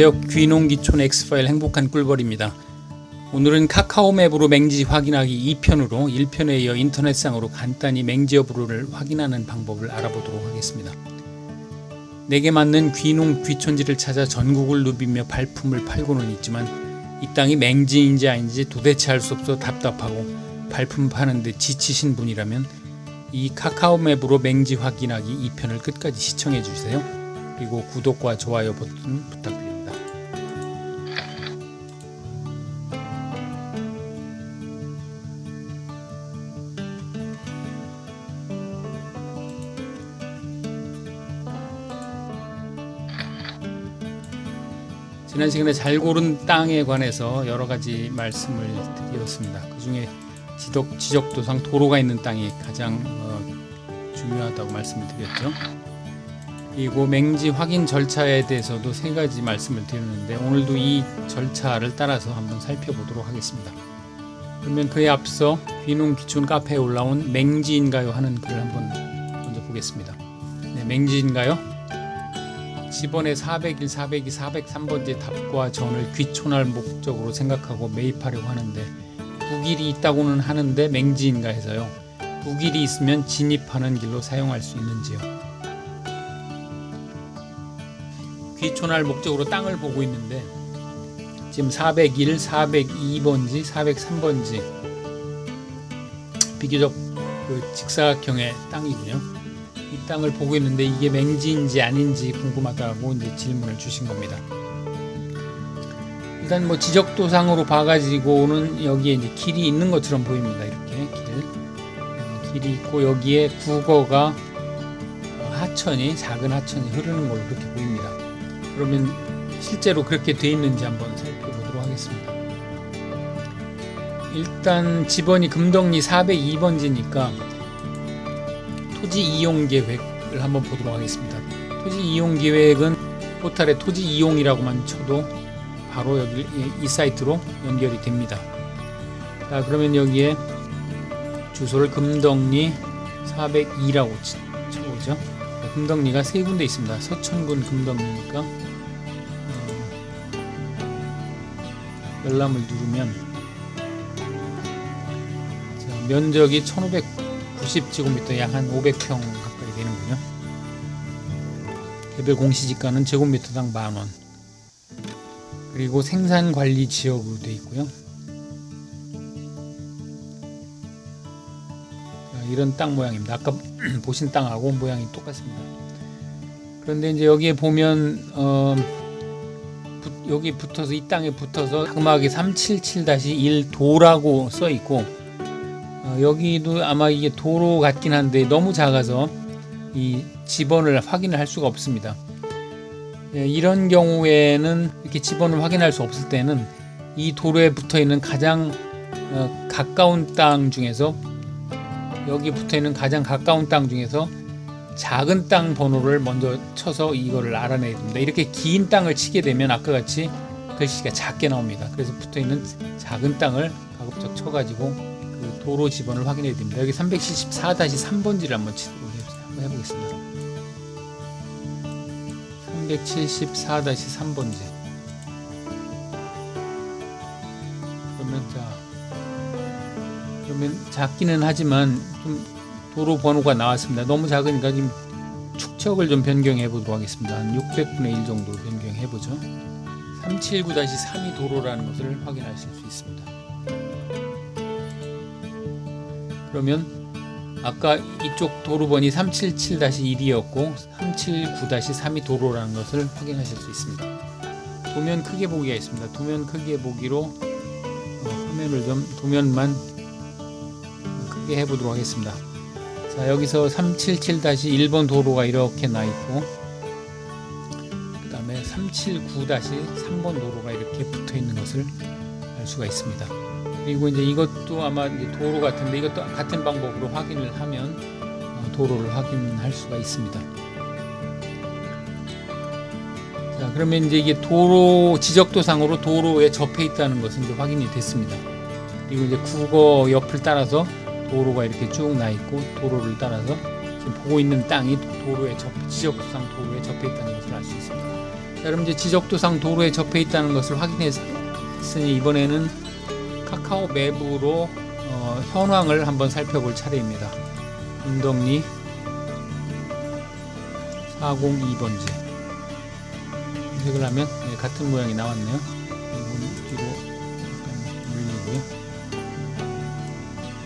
안녕하세요. 귀농귀촌 엑스파일 행복한 꿀벌입니다. 오늘은 카카오 맵으로 맹지 확인하기 2편으로 1편에 이어 인터넷상으로 간단히 맹지 여부를 확인하는 방법을 알아보도록 하겠습니다. 내게 맞는 귀농 귀촌지를 찾아 전국을 누비며 발품을 팔고는 있지만 이 땅이 맹지인지 아닌지 도대체 알 수 없어 답답하고 발품 파는데 지치신 분이라면 이 카카오 맵으로 맹지 확인하기 2편을 끝까지 시청해 주세요. 그리고 구독과 좋아요 버튼 부탁드립니다. 지난 시간에 잘 고른 땅에 관해서 여러 가지 말씀을 드렸습니다. 그 중에 지적도상 도로가 있는 땅이 가장 중요하다고 말씀을 드렸죠. 그리고 맹지 확인 절차에 대해서도 세 가지 말씀을 드렸는데 오늘도 이 절차를 따라서 한번 살펴보도록 하겠습니다. 그러면 그에 앞서 귀농 귀촌 카페에 올라온 맹지인가요 하는 글을 한번 먼저 보겠습니다. 네, 맹지인가요? 지번에 401, 402, 403번지 답과 전을 귀촌할 목적으로 생각하고 매입하려고 하는데 북일이 있다고는 하는데 맹지인가 해서요. 북일이 있으면 진입하는 길로 사용할 수 있는지요. 귀촌할 목적으로 땅을 보고 있는데 지금 401, 402번지, 403번지 비교적 직사각형의 땅이군요. 이 땅을 보고 있는데 이게 맹지인지 아닌지 궁금하다고 이제 질문을 주신 겁니다. 일단 지적도상으로 봐가지고는 여기에 이제 길이 있는 것처럼 보입니다. 이렇게 길이 있고 여기에 국어가 하천이 작은 하천이 흐르는 걸로 그렇게 보입니다. 그러면 실제로 그렇게 돼 있는지 한번 살펴보도록 하겠습니다. 일단 지번이 금덕리 402번지니까 토지 이용 계획을 한번 보도록 하겠습니다. 토지 이용 계획은 포탈에 토지 이용이라고만 쳐도 바로 여기 이 사이트로 연결이 됩니다. 자, 그러면 여기에 주소를 금덕리 402라고 쳐보죠. 금덕리가 세 군데 있습니다. 서천군 금덕리니까 열람을 누르면 자, 면적이 1590제곱미터 약 한 500평 가까이 되는군요. 개별 공시지가는 제곱미터당 10,000원. 그리고 생산관리지역으로 되어 있고요. 자, 이런 땅 모양입니다. 아까 보신 땅하고 모양이 똑같습니다. 그런데 이제 여기에 보면 여기 붙어서 이 땅에 붙어서 자그마하게 377-1 도라고 써 있고 여기도 아마 이게 도로 같긴 한데 너무 작아서 이 지번을 확인을 할 수가 없습니다. 이런 경우에는 이렇게 지번을 확인할 수 없을 때는 이 도로에 붙어 있는 가장 가까운 땅 중에서 여기 붙어 있는 가장 가까운 땅 중에서 작은 땅 번호를 먼저 쳐서 이거를 알아내야 됩니다. 이렇게 긴 땅을 치게 되면 아까 같이 글씨가 작게 나옵니다. 그래서 붙어 있는 작은 땅을 가급적 쳐가지고 그 도로 지번을 확인해야 됩니다. 여기 374-3번지를 한번 해보겠습니다. 374-3번지. 그러면 작기는 하지만 좀 도로 번호가 나왔습니다. 너무 작으니까 지금 축척을 좀 변경해 보도록 하겠습니다. 한 600분의 1 정도로 변경해 보죠. 379-32 도로라는 것을 확인하실 수 있습니다. 그러면 아까 이쪽 도로번이 377-1이었고 379-32 도로라는 것을 확인하실 수 있습니다. 도면 크게 보기가 있습니다. 도면 크게 보기로 화면을 좀 도면만 크게 해보도록 하겠습니다. 자, 여기서 377-1번 도로가 이렇게 나 있고 그 다음에 379-3번 도로가 이렇게 붙어 있는 것을 알 수가 있습니다. 그리고 이제 이것도 아마 이제 도로 같은데 이것도 같은 방법으로 확인을 하면 도로를 확인할 수가 있습니다. 자, 그러면 이제 이게 도로 지적도상으로 도로에 접해 있다는 것은 이제 확인이 됐습니다. 그리고 이제 국어 옆을 따라서 도로가 이렇게 쭉 나 있고 도로를 따라서 지금 보고 있는 땅이 도로에 지적도상 도로에 접해 있다는 것을 알 수 있습니다. 자, 그럼 이제 지적도상 도로에 접해 있다는 것을 확인했으니 이번에는 카카오 맵으로 현황을 한번 살펴볼 차례입니다. 금덕리 402번지 검색을 하면 같은 모양이 나왔네요. 이건 뒤로 약간 물리고요.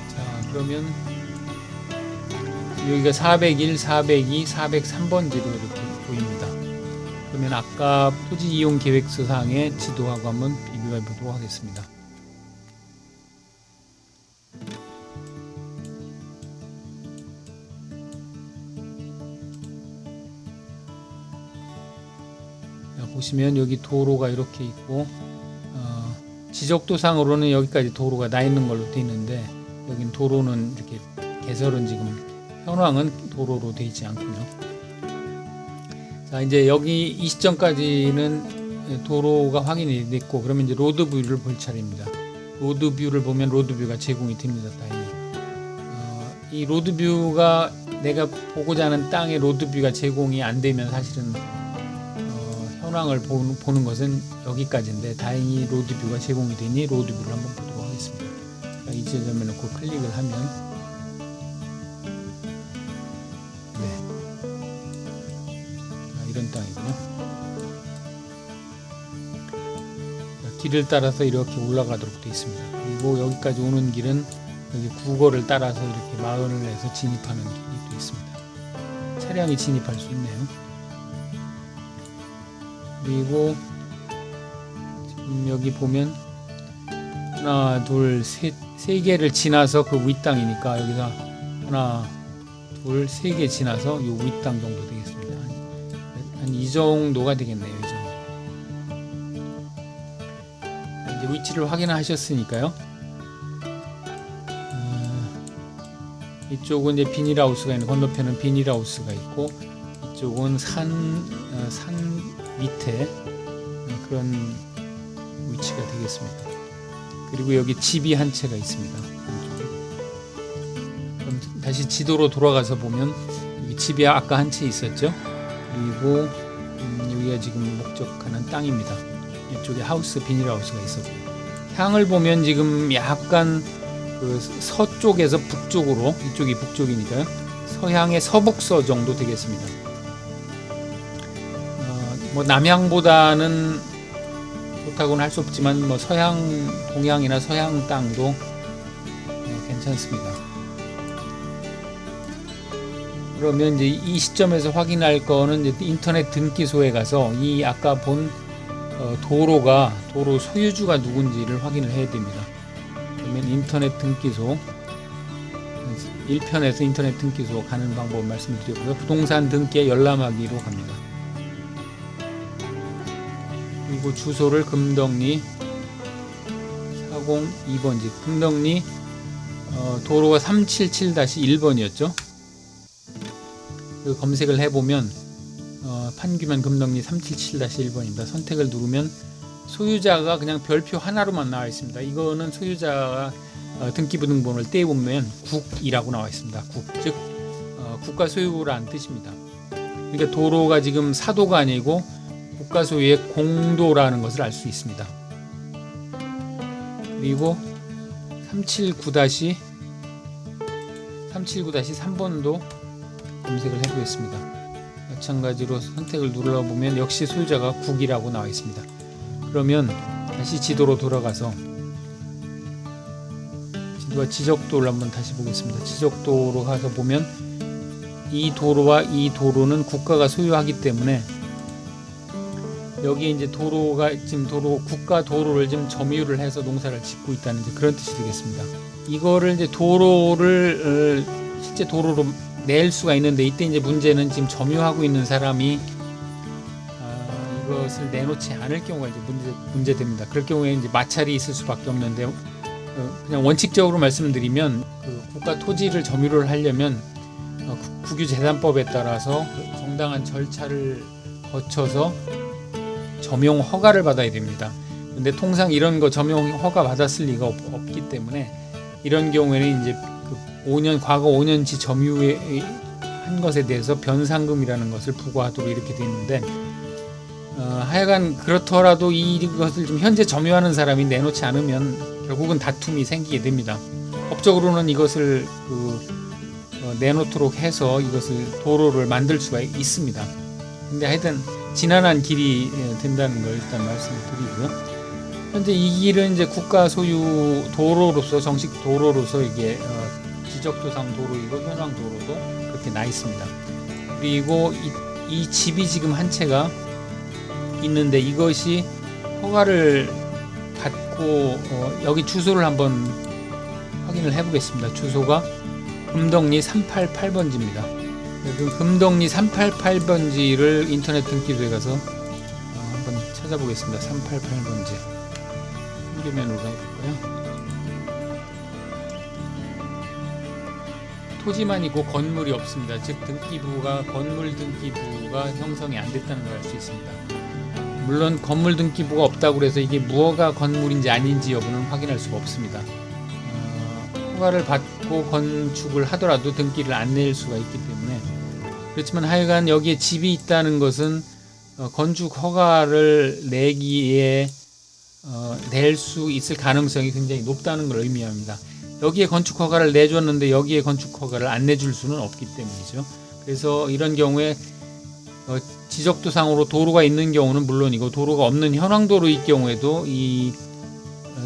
자, 그러면 여기가 401, 402, 403번지로 이렇게 보입니다. 그러면 아까 토지 이용 계획서상의 지도하고 한번 비교해 보도록 하겠습니다. 자, 보시면 여기 도로가 이렇게 있고 지적도상으로는 여기까지 도로가 나 있는 걸로 되어 있는데 여긴 도로는 이렇게 개설은 지금 현황은 도로로 되어 있지 않군요. 자, 이제 여기 이 시점까지는 도로가 확인이 됐고, 그러면 이제 로드뷰를 볼 차례입니다. 로드뷰를 보면 로드뷰가 제공이 됩니다. 다행히. 이 로드뷰가 내가 보고자 하는 땅의 로드뷰가 제공이 안 되면 사실은 현황을 보는 것은 여기까지인데 다행히 로드뷰가 제공이 되니 로드뷰를 한번 보도록 하겠습니다. 자, 이 지점에 놓고 클릭을 하면 이런 땅이군요. 길을 따라서 이렇게 올라가도록 되어 있습니다. 그리고 여기까지 오는 길은 여기 국어를 따라서 이렇게 마을에서 진입하는 길이 또 있습니다. 차량이 진입할 수 있네요. 그리고 지금 여기 보면 하나, 둘, 세 개를 지나서 그 윗땅이니까 여기서 하나, 둘, 세 개 지나서 이 윗땅 정도 되겠습니다. 한 이 정도가 되겠네요. 이 정도. 이제 위치를 확인하셨으니까요. 이쪽은 이제 비닐하우스가 있는, 건너편은 비닐하우스가 있고 이쪽은 산 밑에 그런 위치가 되겠습니다. 그리고 여기 집이 한 채가 있습니다. 그럼 다시 지도로 돌아가서 보면 여기 집이 아까 한 채 있었죠. 그리고 여기가 지금 목적하는 땅입니다. 이쪽에 하우스, 비닐하우스가 있었고, 향을 보면 지금 약간 그 서쪽에서 북쪽으로, 이쪽이 북쪽이니까요. 서향의 서북서 정도 되겠습니다. 뭐 남향보다는 좋다고는 할 수 없지만 뭐 서향, 동향이나 서향 땅도 괜찮습니다. 그러면 이제 이 시점에서 확인할 거는 이제 인터넷 등기소에 가서 이 아까 본 도로 소유주가 누군지를 확인을 해야 됩니다. 그러면 인터넷 등기소 1편에서 인터넷 등기소 가는 방법 말씀드렸고요. 부동산 등기에 열람하기로 갑니다. 그리고 주소를 금덕리 402번지, 금덕리 도로가 377-1번이었죠. 그 검색을 해보면 판교면 금덕리 377-1번입니다. 선택을 누르면 소유자가 그냥 별표 하나로만 나와 있습니다. 이거는 소유자가 등기부등본을 떼어보면 국이라고 나와 있습니다. 국, 즉 국가 소유라는 뜻입니다. 그러니까 도로가 지금 사도가 아니고 국가 소유의 공도라는 것을 알 수 있습니다. 그리고 379-3번도 검색을 해보겠습니다. 마찬가지로 선택을 눌러보면 역시 소유자가 국이라고 나와 있습니다. 그러면 다시 지도로 돌아가서 지도와 지적도를 한번 다시 보겠습니다. 지적도로 가서 보면 이 도로와 이 도로는 국가가 소유하기 때문에 여기 이제 도로가 지금 국가 도로를 지금 점유를 해서 농사를 짓고 있다는 이제 그런 뜻이 되겠습니다. 이거를 이제 도로를 실제 도로로 낼 수가 있는데 이때 이제 문제는 지금 점유하고 있는 사람이 이것을 내놓지 않을 경우가 이제 문제됩니다. 그럴 경우에 이제 마찰이 있을 수밖에 없는데 그냥 원칙적으로 말씀드리면 그 국가 토지를 점유를 하려면 국유재산법에 따라서 정당한 절차를 거쳐서 점용 허가를 받아야 됩니다. 근데 통상 이런 거 점용 허가 받았을 리가 없기 때문에 이런 경우에는 이제 과거 5년치 점유한 것에 대해서 변상금이라는 것을 부과하도록 이렇게 되어 있는데 하여간 그렇더라도 이것을 좀 현재 점유하는 사람이 내놓지 않으면 결국은 다툼이 생기게 됩니다. 법적으로는 이것을 내놓도록 해서 이것을 도로를 만들 수가 있습니다. 근데 하여튼 지난한 길이 된다는 걸 일단 말씀을 드리고요. 현재 이 길은 이제 국가 소유 도로로서 정식 도로로서 이게 지적도상 도로이고 현황 도로도 그렇게 나 있습니다. 그리고 이 집이 지금 한 채가 있는데 이것이 허가를 받고 여기 주소를 한번 확인을 해보겠습니다. 주소가 금덕리 388번지입니다. 금덕리 388번지를 인터넷 등기소에 가서 한번 찾아보겠습니다. 388번지 한교면으로 해볼까요? 토지만 있고 건물이 없습니다. 즉 건물 등기부가 형성이 안 됐다는 걸 알 수 있습니다. 물론 건물 등기부가 없다고 해서 이게 무허가 건물인지 아닌지 여부는 확인할 수가 없습니다. 허가를 받고 건축을 하더라도 등기를 안 낼 수가 있기 때문에 그렇지만 하여간 여기에 집이 있다는 것은 건축 허가를 내기에 낼 수 있을 가능성이 굉장히 높다는 걸 의미합니다. 여기에 건축 허가를 내줬는데 여기에 건축 허가를 안 내줄 수는 없기 때문이죠. 그래서 이런 경우에 지적도상으로 도로가 있는 경우는 물론이고 도로가 없는 현황도로일 경우에도 이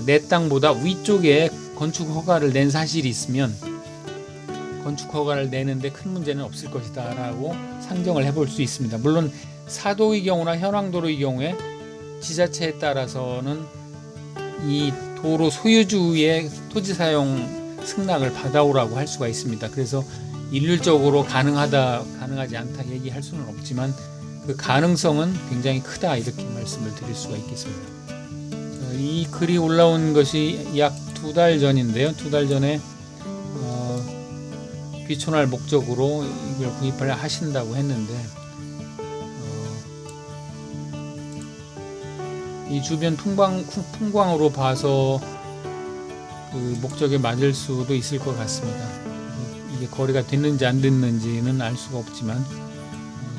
내 땅보다 위쪽에 건축 허가를 낸 사실이 있으면 건축 허가를 내는데 큰 문제는 없을 것이다 라고 상정을 해볼 수 있습니다. 물론 사도의 경우나 현황도로의 경우에 지자체에 따라서는 이 도로 소유주의 토지 사용 승낙을 받아오라고 할 수가 있습니다. 그래서 일률적으로 가능하지 않다 얘기할 수는 없지만 그 가능성은 굉장히 크다 이렇게 말씀을 드릴 수가 있겠습니다. 이 글이 올라온 것이 약 2달 전인데요. 2달 전에 귀촌할 목적으로 이걸 구입을 하신다고 했는데 이 주변 풍광으로 봐서 그 목적에 맞을 수도 있을 것 같습니다. 이게 거래가 됐는지 안 됐는지는 알 수가 없지만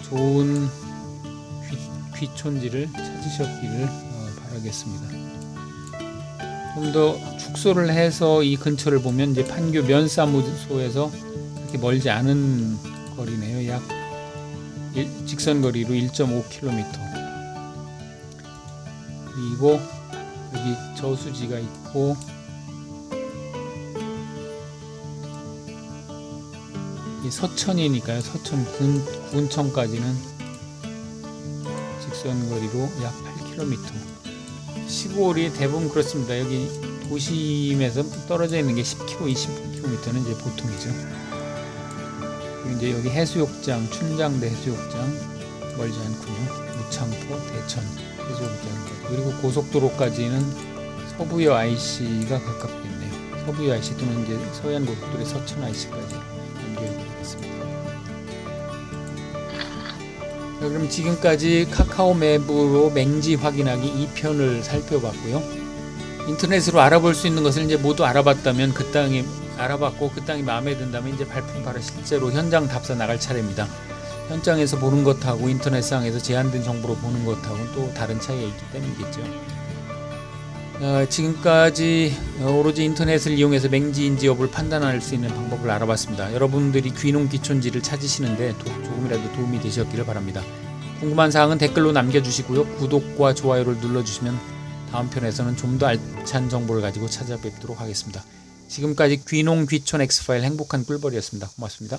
좋은 귀촌지를 찾으셨기를 바라겠습니다. 좀 더 축소를 해서 이 근처를 보면 이제 판교 면사무소에서 그렇게 멀지 않은 거리네요. 약 직선 거리로 1.5km. 그리고 여기 저수지가 있고 이 서천이니까요. 서천 군청까지는 직선 거리로 약 8km. 시골이 대부분 그렇습니다. 여기 도심에서 떨어져 있는 게 10km, 20km는 이제 보통이죠. 그리고 이제 여기 해수욕장, 춘장대 해수욕장 멀지 않군요. 무창포, 대천 해수욕장까지. 그리고 고속도로까지는 서부여 IC가 가깝겠네요. 서부여 IC 또는 이제 서해안 고속도로의 서천 IC까지 연결되겠습니다. 그럼 지금까지 카카오 맵으로 맹지 확인하기 2편을 살펴봤고요. 인터넷으로 알아볼 수 있는 것을 이제 모두 알아봤다면 그 땅이 알아봤고 그 땅이 마음에 든다면 이제 발품 바로 실제로 현장 답사 나갈 차례입니다. 현장에서 보는 것하고 인터넷상에서 제한된 정보로 보는 것하고는 또 다른 차이가 있기 때문이겠죠. 지금까지 오로지 인터넷을 이용해서 맹지인지 여부를 판단할 수 있는 방법을 알아봤습니다. 여러분들이 귀농 귀촌지를 찾으시는데 조금이라도 도움이 되셨기를 바랍니다. 궁금한 사항은 댓글로 남겨주시고요. 구독과 좋아요를 눌러주시면 다음 편에서는 좀 더 알찬 정보를 가지고 찾아뵙도록 하겠습니다. 지금까지 귀농 귀촌 X파일 행복한 꿀벌이었습니다. 고맙습니다.